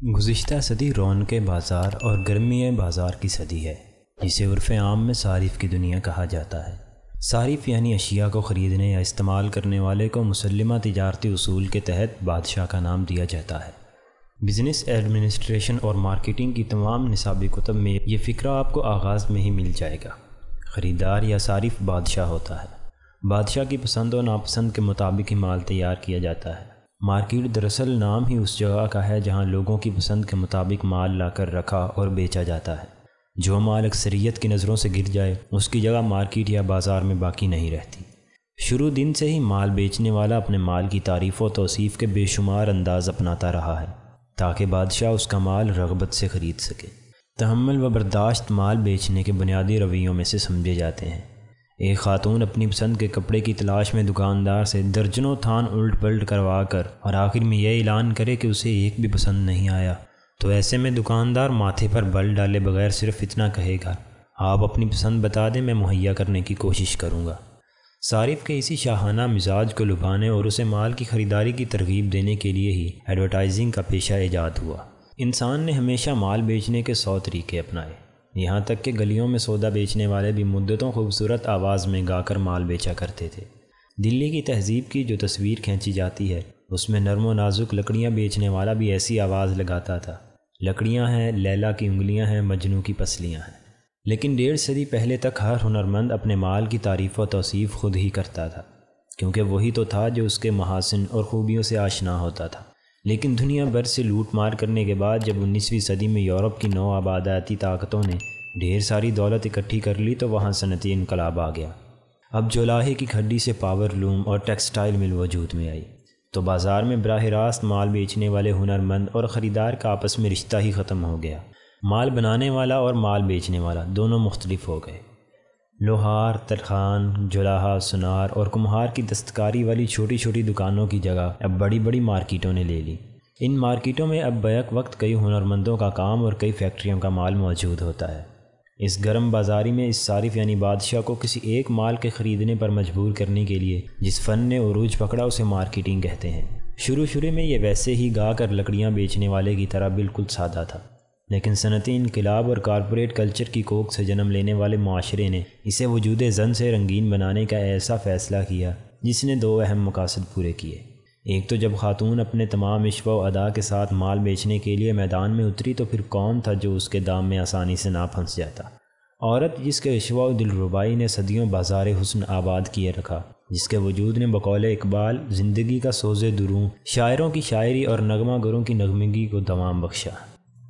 گزشتہ صدی رونق بازار اور گرمی بازار کی صدی ہے، جسے عرف عام میں صارف کی دنیا کہا جاتا ہے۔ صارف یعنی اشیاء کو خریدنے یا استعمال کرنے والے کو مسلمہ تجارتی اصول کے تحت بادشاہ کا نام دیا جاتا ہے۔ بزنس ایڈمنسٹریشن اور مارکیٹنگ کی تمام نصابی کتب میں یہ فکرہ آپ کو آغاز میں ہی مل جائے گا۔ خریدار یا صارف بادشاہ ہوتا ہے۔ بادشاہ کی پسند و ناپسند کے مطابق ہی مال تیار کیا جاتا ہے۔ مارکیٹ دراصل نام ہی اس جگہ کا ہے جہاں لوگوں کی پسند کے مطابق مال لا کر رکھا اور بیچا جاتا ہے۔ جو مال اکثریت کی نظروں سے گر جائے اس کی جگہ مارکیٹ یا بازار میں باقی نہیں رہتی۔ شروع دن سے ہی مال بیچنے والا اپنے مال کی تعریف و توصیف کے بے شمار انداز اپناتا رہا ہے تاکہ بادشاہ اس کا مال رغبت سے خرید سکے۔ تحمل و برداشت مال بیچنے کے بنیادی رویوں میں سے سمجھے جاتے ہیں۔ ایک خاتون اپنی پسند کے کپڑے کی تلاش میں دکاندار سے درجنوں تھان الٹ پلٹ کروا کر اور آخر میں یہ اعلان کرے کہ اسے ایک بھی پسند نہیں آیا، تو ایسے میں دکاندار ماتھے پر بل ڈالے بغیر صرف اتنا کہے گا، آپ اپنی پسند بتا دیں، میں مہیا کرنے کی کوشش کروں گا۔ صارف کے اسی شاہانہ مزاج کو لبھانے اور اسے مال کی خریداری کی ترغیب دینے کے لیے ہی ایڈورٹائزنگ کا پیشہ ایجاد ہوا۔ انسان نے ہمیشہ مال بیچنے کے 100 طریقے اپنائے، یہاں تک کہ گلیوں میں سودا بیچنے والے بھی مدتوں خوبصورت آواز میں گا کر مال بیچا کرتے تھے۔ دلی کی تہذیب کی جو تصویر کھینچی جاتی ہے اس میں نرم و نازک لکڑیاں بیچنے والا بھی ایسی آواز لگاتا تھا، لکڑیاں ہیں، لیلا کی انگلیاں ہیں، مجنوں کی پسلیاں ہیں۔ لیکن 1.5 صدی پہلے تک ہر ہنرمند اپنے مال کی تعریف و توصیف خود ہی کرتا تھا، کیونکہ وہی تو تھا جو اس کے محاسن اور خوبیوں سے آشنا ہوتا تھا۔ لیکن دنیا بھر سے لوٹ مار کرنے کے بعد جب 19ویں صدی میں یورپ کی نو آبادیاتی طاقتوں نے ڈھیر ساری دولت اکٹھی کر لی تو وہاں صنعتی انقلاب آ گیا۔ اب جو لاہے کی کھڈی سے پاور لوم اور ٹیکسٹائل مل وجود میں آئی تو بازار میں براہ راست مال بیچنے والے ہنرمند اور خریدار کا آپس میں رشتہ ہی ختم ہو گیا۔ مال بنانے والا اور مال بیچنے والا دونوں مختلف ہو گئے۔ لوہار، ترخان، جولاہا، سنار اور کمہار کی دستکاری والی چھوٹی چھوٹی دکانوں کی جگہ اب بڑی بڑی مارکیٹوں نے لے لی۔ ان مارکیٹوں میں اب بیک وقت کئی ہنرمندوں کا کام اور کئی فیکٹریوں کا مال موجود ہوتا ہے۔ اس گرم بازاری میں اس صارف یعنی بادشاہ کو کسی ایک مال کے خریدنے پر مجبور کرنے کے لیے جس فن نے عروج پکڑا اسے مارکیٹنگ کہتے ہیں۔ شروع میں یہ ویسے ہی گا کر لکڑیاں بیچنے والے کی طرح بالکل سادہ تھا، لیکن صنعتی انقلاب اور کارپوریٹ کلچر کی کوکھ سے جنم لینے والے معاشرے نے اسے وجود زن سے رنگین بنانے کا ایسا فیصلہ کیا جس نے 2 اہم مقاصد پورے کیے۔ ایک تو جب خاتون اپنے تمام عشق و ادا کے ساتھ مال بیچنے کے لیے میدان میں اتری تو پھر کون تھا جو اس کے دام میں آسانی سے نہ پھنس جاتا؟ عورت جس کے عشق و دلربائی نے صدیوں بازار حسن آباد کیے رکھا، جس کے وجود نے بقول اقبال زندگی کا سوز دروں، شاعروں کی شاعری اور نغمہ گروں کی نغمگی کو دوام بخشا۔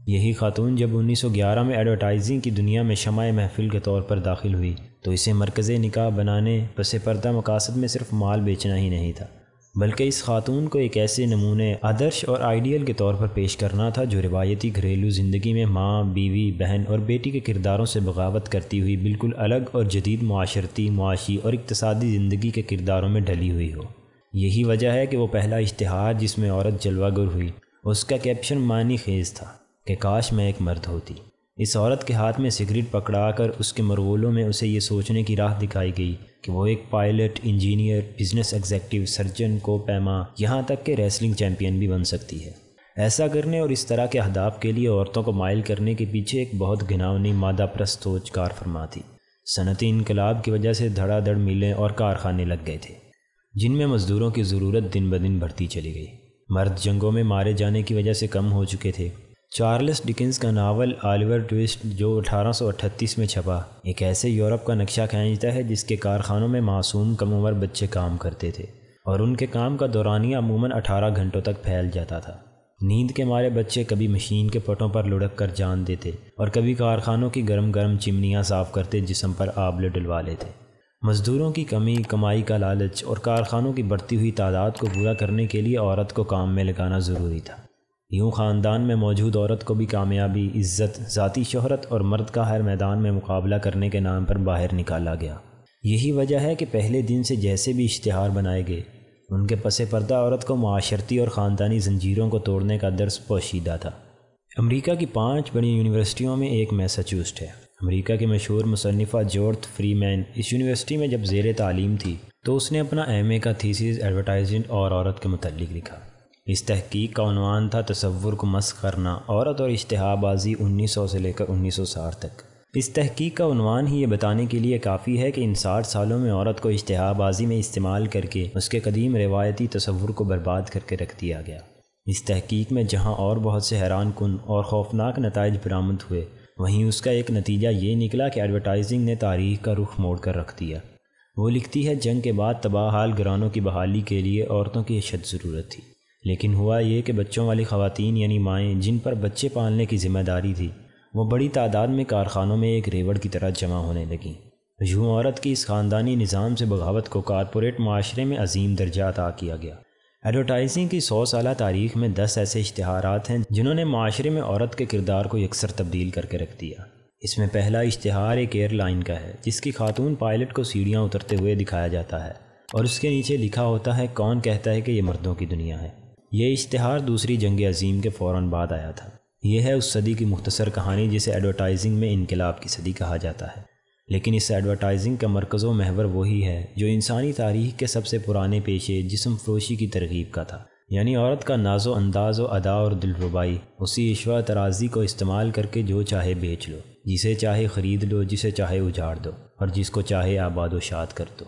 یہی خاتون جب 1911 میں ایڈورٹائزنگ کی دنیا میں شمع محفل کے طور پر داخل ہوئی تو اسے مرکز نکاح بنانے پس پردہ مقاصد میں صرف مال بیچنا ہی نہیں تھا، بلکہ اس خاتون کو ایک ایسے نمونے آدرش اور آئیڈیل کے طور پر پیش کرنا تھا جو روایتی گھریلو زندگی میں ماں، بیوی، بہن اور بیٹی کے کرداروں سے بغاوت کرتی ہوئی بالکل الگ اور جدید معاشرتی، معاشی اور اقتصادی زندگی کے کرداروں میں ڈلی ہوئی ہو۔ یہی وجہ ہے کہ وہ پہلا اشتہار جس میں عورت جلوہ گر ہوئی اس کا کیپشن معنی خیز تھا کہ کاش میں ایک مرد ہوتی۔ اس عورت کے ہاتھ میں سگریٹ پکڑا کر اس کے مرغولوں میں اسے یہ سوچنے کی راہ دکھائی گئی کہ وہ ایک pilot, engineer, business executive, surgeon, کو پیما، یہاں تک کہ ریسلنگ چیمپئن بھی بن سکتی ہے۔ ایسا کرنے اور اس طرح کے اہداف کے لیے عورتوں کو مائل کرنے کے پیچھے ایک بہت گھناؤنی مادہ پرست سوچ کار فرما تھی۔ صنعتی انقلاب کی وجہ سے دھڑا دھڑ میلیں اور کارخانے لگ گئے تھے جن میں مزدوروں کی ضرورت دن بدن بڑھتی چلی گئی۔ مرد جنگوں میں مارے جانے کی وجہ سے کم ہو چکے تھے۔ چارلس ڈکنز کا ناول آلیور ٹویسٹ جو 1838 میں چھپا ایک ایسے یورپ کا نقشہ کھینچتا ہے جس کے کارخانوں میں معصوم کم عمر بچے کام کرتے تھے اور ان کے کام کا دورانیہ عموماً 18 گھنٹوں تک پھیل جاتا تھا۔ نیند کے مارے بچے کبھی مشین کے پٹوں پر لڑک کر جان دیتے اور کبھی کارخانوں کی گرم گرم چمنیاں صاف کرتے جسم پر آبلے ڈلوا لیتے۔ مزدوروں کی کمی، کمائی کا لالچ اور کارخانوں کی بڑھتی ہوئی تعداد کو پورا کرنے کے لیے عورت کو کام میں لگانا ضروری تھا۔ یوں خاندان میں موجود عورت کو بھی کامیابی، عزت، ذاتی شہرت اور مرد کا ہر میدان میں مقابلہ کرنے کے نام پر باہر نکالا گیا۔ یہی وجہ ہے کہ پہلے دن سے جیسے بھی اشتہار بنائے گئے ان کے پس پردہ عورت کو معاشرتی اور خاندانی زنجیروں کو توڑنے کا درس پوشیدہ تھا۔ امریکہ کی 5 بڑی یونیورسٹیوں میں ایک میساچوسٹ ہے۔ امریکہ کی مشہور مصنفہ جورج فری مین اس یونیورسٹی میں جب زیر تعلیم تھی تو اس نے اپنا ایم اے کا تھیسس ایڈورٹائزنگ اور عورت کے متعلق لکھا۔ اس تحقیق کا عنوان تھا تصور کو مسخ کرنا، عورت اور اشتہا بازی 1900 سے لے کر 1960 تک۔ اس تحقیق کا عنوان ہی یہ بتانے کے لیے کافی ہے کہ ان 60 سالوں میں عورت کو اشتہا بازی میں استعمال کر کے اس کے قدیم روایتی تصور کو برباد کر کے رکھ دیا گیا۔ اس تحقیق میں جہاں اور بہت سے حیران کن اور خوفناک نتائج برآمد ہوئے، وہیں اس کا ایک نتیجہ یہ نکلا کہ ایڈورٹائزنگ نے تاریخ کا رخ موڑ کر رکھ دیا۔ وہ لکھتی ہے، جنگ کے بعد تباہ حال گھرانوں کی بحالی کے لیے عورتوں کی اشد ضرورت تھی، لیکن ہوا یہ کہ بچوں والی خواتین یعنی مائیں جن پر بچے پالنے کی ذمہ داری تھی، وہ بڑی تعداد میں کارخانوں میں ایک ریوڑ کی طرح جمع ہونے لگیں۔ یوں عورت کی اس خاندانی نظام سے بغاوت کو کارپوریٹ معاشرے میں عظیم درجہ عطا کیا گیا۔ ایڈورٹائزنگ کی 100 سالہ تاریخ میں 10 ایسے اشتہارات ہیں جنہوں نے معاشرے میں عورت کے کردار کو یکسر تبدیل کر کے رکھ دیا۔ اس میں پہلا اشتہار ایک ایئر لائن کا ہے جس کی خاتون پائلٹ کو سیڑھیاں اترتے ہوئے دکھایا جاتا ہے اور اس کے نیچے لکھا ہوتا ہے، کون کہتا ہے کہ یہ مردوں کی دنیا ہے۔ یہ اشتہار دوسری جنگ عظیم کے فوراً بعد آیا تھا۔ یہ ہے اس صدی کی مختصر کہانی جسے ایڈورٹائزنگ میں انقلاب کی صدی کہا جاتا ہے، لیکن اس ایڈورٹائزنگ کا مرکز و محور وہی ہے جو انسانی تاریخ کے سب سے پرانے پیشے جسم فروشی کی ترغیب کا تھا، یعنی عورت کا ناز و انداز و ادا اور دلربائی، اسی عشوہ ترازی کو استعمال کر کے جو چاہے بیچ لو، جسے چاہے خرید لو، جسے چاہے اجاڑ دو اور جس کو چاہے آباد و شاد کر دو۔